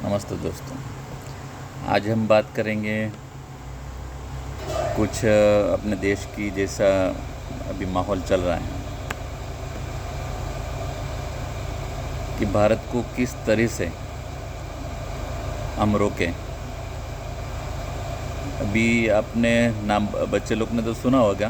नमस्ते दोस्तों। आज हम बात करेंगे कुछ अपने देश की जैसा अभी माहौल चल रहा है कि भारत को किस तरह से हम रोकें। अभी आपने नाम बच्चे लोग ने तो सुना होगा,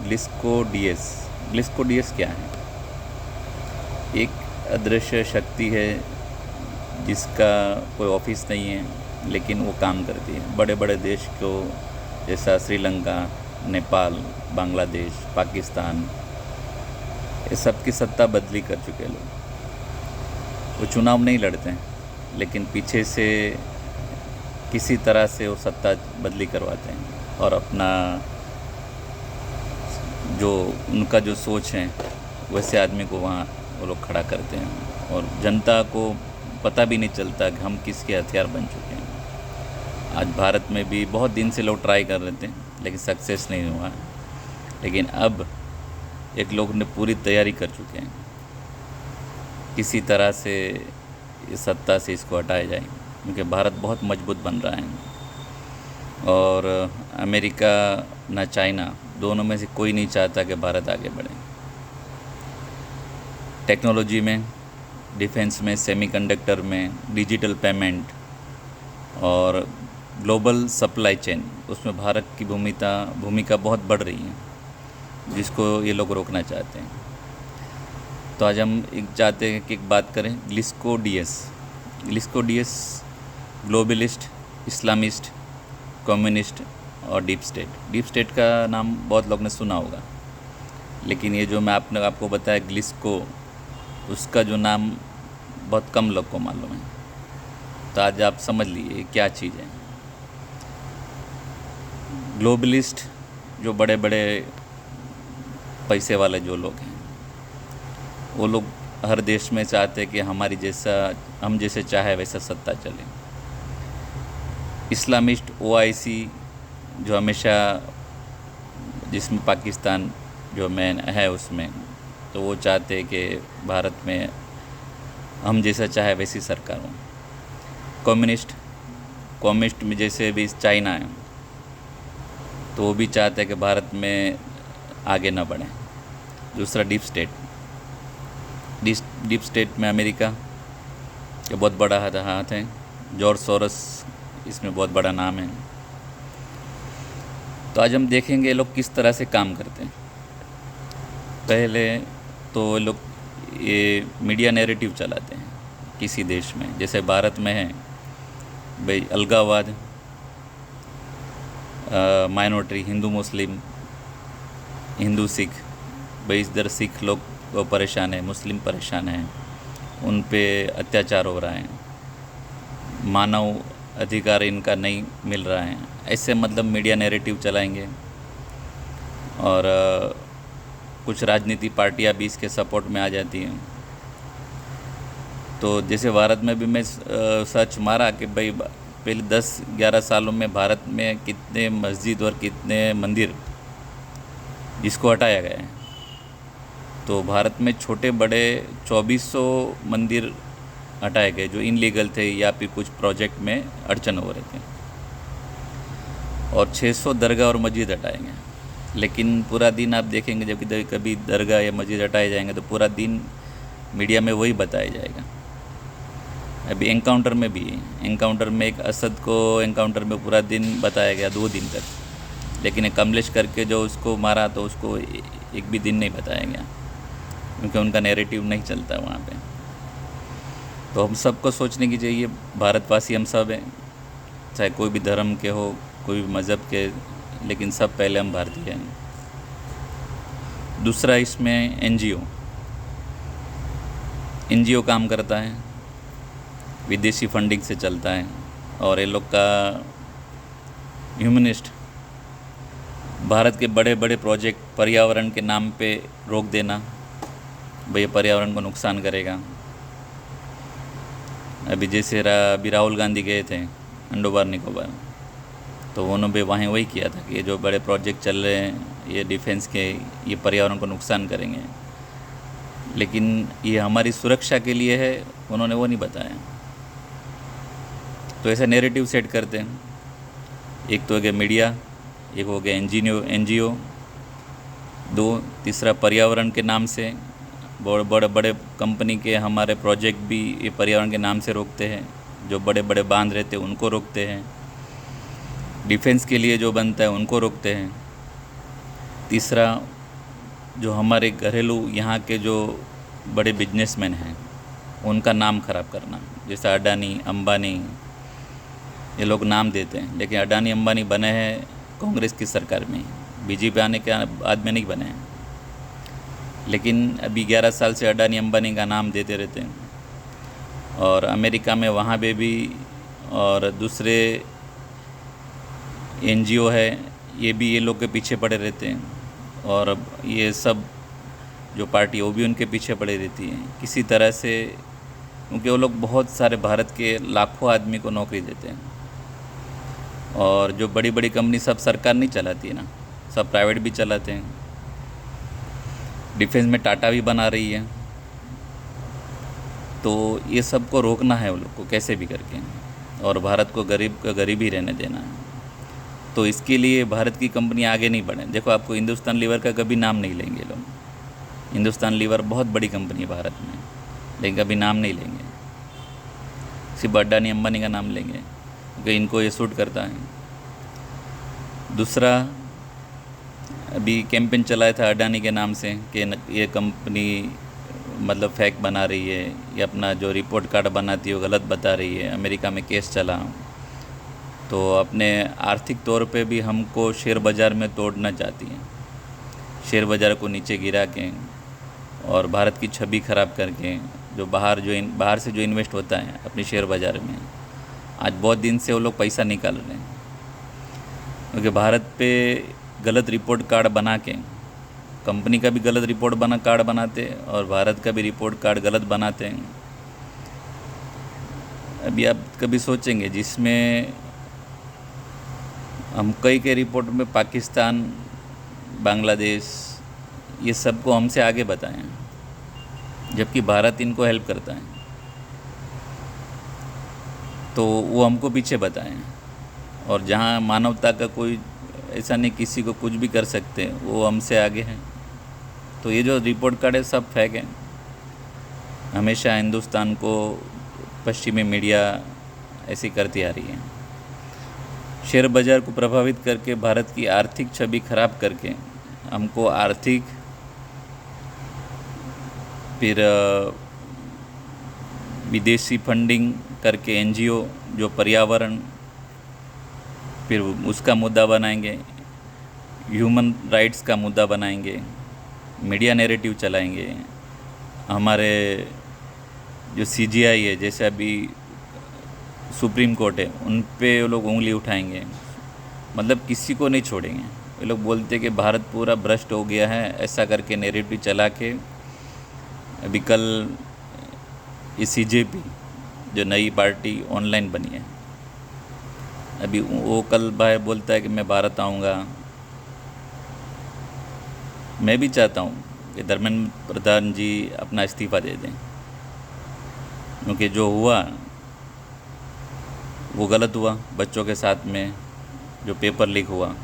ग्लिस्को डीएस। ग्लिस्को डीएस क्या है? एक अदृश्य शक्ति है जिसका कोई ऑफिस नहीं है, लेकिन वो काम करती है बड़े बड़े देश को, जैसा श्रीलंका, नेपाल, बांग्लादेश, पाकिस्तान, ये सब की सत्ता बदली कर चुके लोग। वो चुनाव नहीं लड़ते हैं, लेकिन पीछे से किसी तरह से वो सत्ता बदली करवाते हैं और अपना जो उनका जो सोच है वैसे आदमी को वहाँ वो लोग खड़ा करते हैं और जनता को पता भी नहीं चलता कि हम किसके हथियार बन चुके हैं। आज भारत में भी बहुत दिन से लोग ट्राई कर रहे थे, लेकिन सक्सेस नहीं हुआ। लेकिन अब एक लोग ने पूरी तैयारी कर चुके हैं, किसी तरह से इस सत्ता से इसको हटाया जाए, क्योंकि भारत बहुत मजबूत बन रहा है और अमेरिका ना चाइना, दोनों में से कोई नहीं चाहता कि भारत आगे बढ़े। टेक्नोलॉजी में, डिफेंस में, सेमीकंडक्टर में, डिजिटल पेमेंट और ग्लोबल सप्लाई चेन, उसमें भारत की भूमिका बहुत बढ़ रही है, जिसको ये लोग रोकना चाहते हैं। तो आज हम चाहते हैं कि एक बात करें ग्लिस्को डीएस। ग्लिस्को डीएस ग्लोबलिस्ट, इस्लामिस्ट, कम्युनिस्ट और डीप स्टेट। डीप स्टेट का नाम बहुत लोग ने सुना होगा, लेकिन ये जो मैं आपको बताया ग्लिस्को, उसका जो नाम बहुत कम लोग को मालूम है। तो आज आप समझ लीजिए क्या चीज़ है। ग्लोबलिस्ट जो बड़े बड़े पैसे वाले जो लोग हैं, वो लोग हर देश में चाहते हैं कि हम जैसे चाहे वैसा सत्ता चले। इस्लामिस्ट ओआईसी जो हमेशा, जिसमें पाकिस्तान जो मेन है उसमें, तो वो चाहते हैं कि भारत में हम जैसा चाहे वैसी सरकार हो। कम्युनिस्ट में जैसे भी चाइना है, तो वो भी चाहते हैं कि भारत में आगे ना बढ़े। दूसरा डीप स्टेट में अमेरिका के बहुत बड़ा हाथ है। जॉर्ज सोरस इसमें बहुत बड़ा नाम है। तो आज हम देखेंगे ये लोग किस तरह से काम करते हैं। पहले तो लोग ये मीडिया नैरेटिव चलाते हैं किसी देश में, जैसे भारत में है भाई अलगाववाद, माइनॉरिटी, हिंदू मुस्लिम, हिंदू सिख, भाई इधर सिख लोग वो परेशान है, मुस्लिम परेशान है, उन पे अत्याचार हो रहा है, मानव अधिकार इनका नहीं मिल रहा है, ऐसे मतलब मीडिया नैरेटिव चलाएंगे। और कुछ राजनीति पार्टियां भी इसके सपोर्ट में आ जाती हैं। तो जैसे भारत में भी मैं सर्च मारा कि भाई पहले 10-11 सालों में भारत में कितने मस्जिद और कितने मंदिर जिसको हटाया गया है, तो भारत में छोटे बड़े 2400 मंदिर हटाए गए जो इनलीगल थे या फिर कुछ प्रोजेक्ट में अड़चन हो रहे थे, और 600 दरगाह और मस्जिद हटाए गए। लेकिन पूरा दिन आप देखेंगे जब कभी दरगाह या मस्जिद हटाए जाएंगे तो पूरा दिन मीडिया में वही बताया जाएगा। अभी एनकाउंटर में भी, एनकाउंटर में एक असद को एनकाउंटर में पूरा दिन बताया गया, 2 दिन तक, लेकिन एक कमलेश करके जो उसको मारा तो उसको एक भी दिन नहीं बताया गया, क्योंकि उनका नैरेटिव नहीं चलता वहाँ पे। तो हम सबको सोचने की चाहिए, भारतवासी हम सब हैं, चाहे कोई भी धर्म के हो, कोई भी मज़हब के, लेकिन सब पहले हम भारतीय हैं। दूसरा इसमें एनजीओ काम करता है, विदेशी फंडिंग से चलता है, और ये लोग का ह्यूमनिस्ट, भारत के बड़े बड़े प्रोजेक्ट पर्यावरण के नाम पे रोक देना, भाई पर्यावरण को नुकसान करेगा। अभी जैसे अभी राहुल गांधी गए थे अंडोबार निकोबार, तो उन्होंने भी वहीं वही किया था कि ये जो बड़े प्रोजेक्ट चल रहे हैं ये डिफेंस के, ये पर्यावरण को नुकसान करेंगे, लेकिन ये हमारी सुरक्षा के लिए है, उन्होंने वो नहीं बताया। तो ऐसा नैरेटिव सेट करते हैं। एक तो हो गया मीडिया, एक हो गया एनजीओ, दो तीसरा पर्यावरण के नाम से बड़े बड़े बड़े कंपनी के हमारे प्रोजेक्ट भी ये पर्यावरण के नाम से रोकते हैं। जो बड़े बड़े बांध रहते हैं उनको रोकते हैं, डिफेंस के लिए जो बनता है उनको रोकते हैं। तीसरा, जो हमारे घरेलू यहाँ के जो बड़े बिजनेसमैन हैं उनका नाम खराब करना, जैसे अडानी अंबानी, ये लोग नाम देते हैं, लेकिन अडानी अंबानी बने हैं कांग्रेस की सरकार में, बीजेपी आने के बाद में नहीं बने हैं। लेकिन अभी 11 साल से अडानी अंबानी का नाम देते रहते हैं। और अमेरिका में वहाँ पे भी और दूसरे एनजीओ है, ये भी ये लोग के पीछे पड़े रहते हैं। और ये सब जो पार्टी है वो भी उनके पीछे पड़े रहती है किसी तरह से, क्योंकि वो लोग बहुत सारे भारत के लाखों आदमी को नौकरी देते हैं। और जो बड़ी बड़ी कंपनी सब सरकार नहीं चलाती है ना, सब प्राइवेट भी चलाते हैं। डिफेंस में टाटा भी बना रही है। तो ये सब को रोकना है वो लोग को कैसे भी करके, और भारत को गरीब का गरीब ही रहने देना है। तो इसके लिए भारत की कंपनी आगे नहीं बढ़े। देखो, आपको हिंदुस्तान लीवर का कभी नाम नहीं लेंगे लोग। हिंदुस्तान लीवर बहुत बड़ी कंपनी है भारत में, लेकिन कभी नाम नहीं लेंगे, सिर्फ अडानी अंबानी का नाम लेंगे क्योंकि इनको ये सूट करता है। दूसरा, अभी कैंपेन चलाया था अडानी के नाम से कि ये कंपनी मतलब फेक बना रही है, ये अपना जो रिपोर्ट कार्ड बनाती है वो गलत बता रही है। अमेरिका में केस चला, तो अपने आर्थिक तौर पे भी हमको शेयर बाज़ार में तोड़ना चाहती है, शेयर बाज़ार को नीचे गिरा के और भारत की छवि ख़राब करके, जो बाहर से जो इन्वेस्ट होता है अपनी शेयर बाज़ार में, आज बहुत दिन से वो लोग पैसा निकाल रहे हैं। क्योंकि भारत पे गलत रिपोर्ट कार्ड बना के, कंपनी का भी गलत रिपोर्ट कार्ड बनाते और भारत का भी रिपोर्ट कार्ड गलत बनाते हैं। अभी आप कभी सोचेंगे जिसमें हम कई रिपोर्ट में पाकिस्तान, बांग्लादेश, ये सबको हमसे आगे बताएं, जबकि भारत इनको हेल्प करता है। तो वो हमको पीछे बताएं। और जहाँ मानवता का कोई ऐसा नहीं, किसी को कुछ भी कर सकते हैं, वो हमसे आगे हैं। तो ये जो रिपोर्ट कार्ड है सब फेक है। हमेशा हिंदुस्तान को पश्चिमी मीडिया ऐसी करती आ रही है, शेयर बाज़ार को प्रभावित करके, भारत की आर्थिक छवि खराब करके, हमको आर्थिक फिर विदेशी फंडिंग करके एनजीओ जो पर्यावरण, फिर उसका मुद्दा बनाएंगे, ह्यूमन राइट्स का मुद्दा बनाएंगे, मीडिया नैरेटिव चलाएंगे। हमारे जो सीजीआई है, जैसे अभी सुप्रीम कोर्ट है, उन पे वो लोग उंगली उठाएंगे, मतलब किसी को नहीं छोड़ेंगे। ये लोग बोलते कि भारत पूरा भ्रष्ट हो गया है, ऐसा करके नैरेटिव चला के अभी कल ये सीजेपी जो नई पार्टी ऑनलाइन बनी है, अभी वो कल भाई बोलता है कि मैं भारत आऊँगा। मैं भी चाहता हूँ कि धर्मेंद्र प्रधान जी अपना इस्तीफ़ा दे दें, क्योंकि जो हुआ वो गलत हुआ। बच्चों के साथ में जो पेपर लीक हुआ,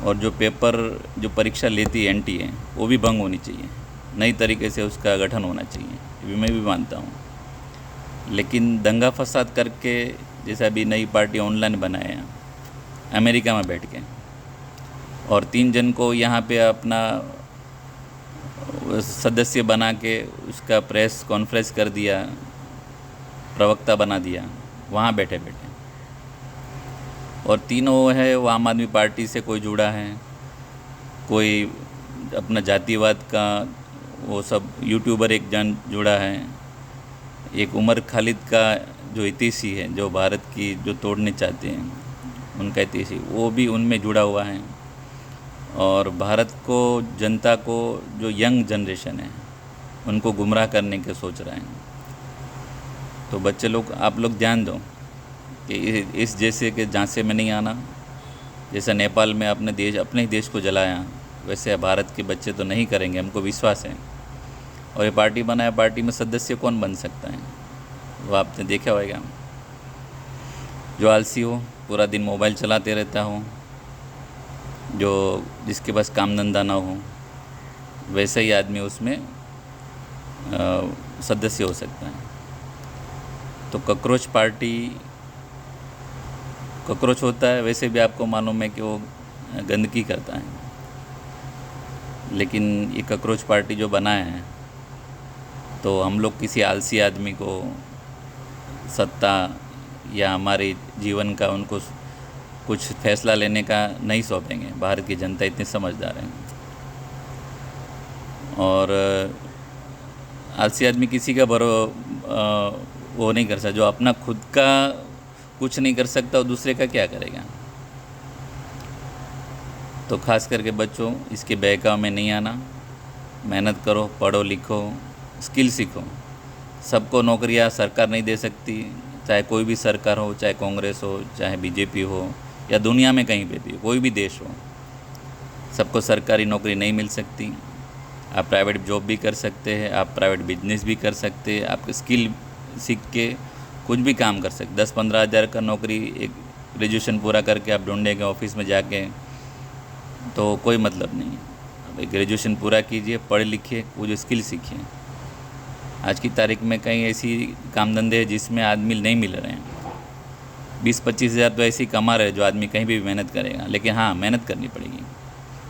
और जो परीक्षा लेती है एनटीए, वो भी भंग होनी चाहिए, नई तरीके से उसका गठन होना चाहिए, ये मैं भी मानता हूँ। लेकिन दंगा फसाद करके, जैसे अभी नई पार्टी ऑनलाइन बनाए हैं अमेरिका में बैठ के, और 3 जन को यहाँ पे अपना सदस्य बना के उसका प्रेस कॉन्फ्रेंस कर दिया, प्रवक्ता बना दिया वहाँ बैठे बैठे। और तीनों है वो आम आदमी पार्टी से कोई जुड़ा है, कोई अपना जातिवाद का, वो सब यूट्यूबर एक जन जुड़ा है, एक उमर खालिद का जो हितैषी है, जो भारत की जो तोड़ने चाहते हैं उनका हितैषी, वो भी उनमें जुड़ा हुआ है। और भारत को, जनता को, जो यंग जनरेशन है उनको गुमराह करने के सोच रहे हैं। तो बच्चे लोग, आप लोग ध्यान दो कि इस जैसे के झांसे में नहीं आना। जैसा नेपाल में अपने ही देश को जलाया, वैसे भारत के बच्चे तो नहीं करेंगे, हमको विश्वास है। और ये पार्टी बनाया, पार्टी में सदस्य कौन बन सकता है वो आपने देखा होगा। जो आलसी हो, पूरा दिन मोबाइल चलाते रहता हो, जो जिसके पास काम धंधा ना हो, वैसे ही आदमी उसमें सदस्य हो सकता है। तो कॉकरोच पार्टी, कॉकरोच होता है, वैसे भी आपको मालूम है कि वो गंदगी करता है, लेकिन ये कॉकरोच पार्टी जो बनाए हैं, तो हम लोग किसी आलसी आदमी को सत्ता या हमारे जीवन का उनको कुछ फैसला लेने का नहीं सौंपेंगे। भारत की जनता इतनी समझदार है। और आलसी आदमी किसी का वो नहीं कर सकता। जो अपना खुद का कुछ नहीं कर सकता, वो दूसरे का क्या करेगा। तो ख़ास करके बच्चों, इसके बहकाव में नहीं आना, मेहनत करो, पढ़ो लिखो, स्किल सीखो। सबको नौकरियां सरकार नहीं दे सकती, चाहे कोई भी सरकार हो, चाहे कांग्रेस हो, चाहे बीजेपी हो, या दुनिया में कहीं पे भी कोई भी देश हो, सबको सरकारी नौकरी नहीं मिल सकती। आप प्राइवेट जॉब भी कर सकते हैं, आप प्राइवेट बिजनेस भी कर सकते हैं, आप स्किल सीख के कुछ भी काम कर सकते। 10-15 हज़ार का नौकरी एक ग्रेजुएशन पूरा करके आप ढूंढेंगे ऑफिस में जाके, तो कोई मतलब नहीं है। अब एक ग्रेजुएशन पूरा कीजिए, पढ़े लिखिए, कुछ स्किल सीखिए। आज की तारीख में कई ऐसी काम धंधे हैं जिसमें आदमी नहीं मिल रहे हैं। 20-25 हज़ार तो ऐसे ही कमा रहे जो आदमी कहीं भी मेहनत करेगा, लेकिन हाँ, मेहनत करनी पड़ेगी,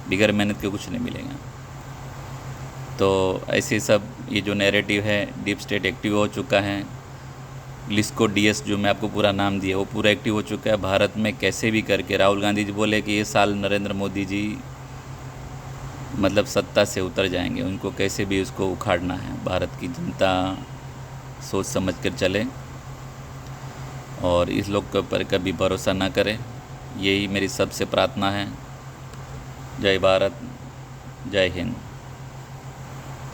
बगैर मेहनत के कुछ नहीं मिलेगा। तो ऐसे सब ये जो नैरेटिव है, डीप स्टेट एक्टिव हो चुका है। लिस्को डीएस, जो मैं आपको पूरा नाम दिया, वो पूरा एक्टिव हो चुका है भारत में। कैसे भी करके राहुल गांधी जी बोले कि ये साल नरेंद्र मोदी जी मतलब सत्ता से उतर जाएंगे, उनको कैसे भी उसको उखाड़ना है। भारत की जनता सोच समझ कर चले और इस लोग के ऊपर कभी भरोसा ना करें, यही मेरी सबसे प्रार्थना है। जय भारत, जय हिंद।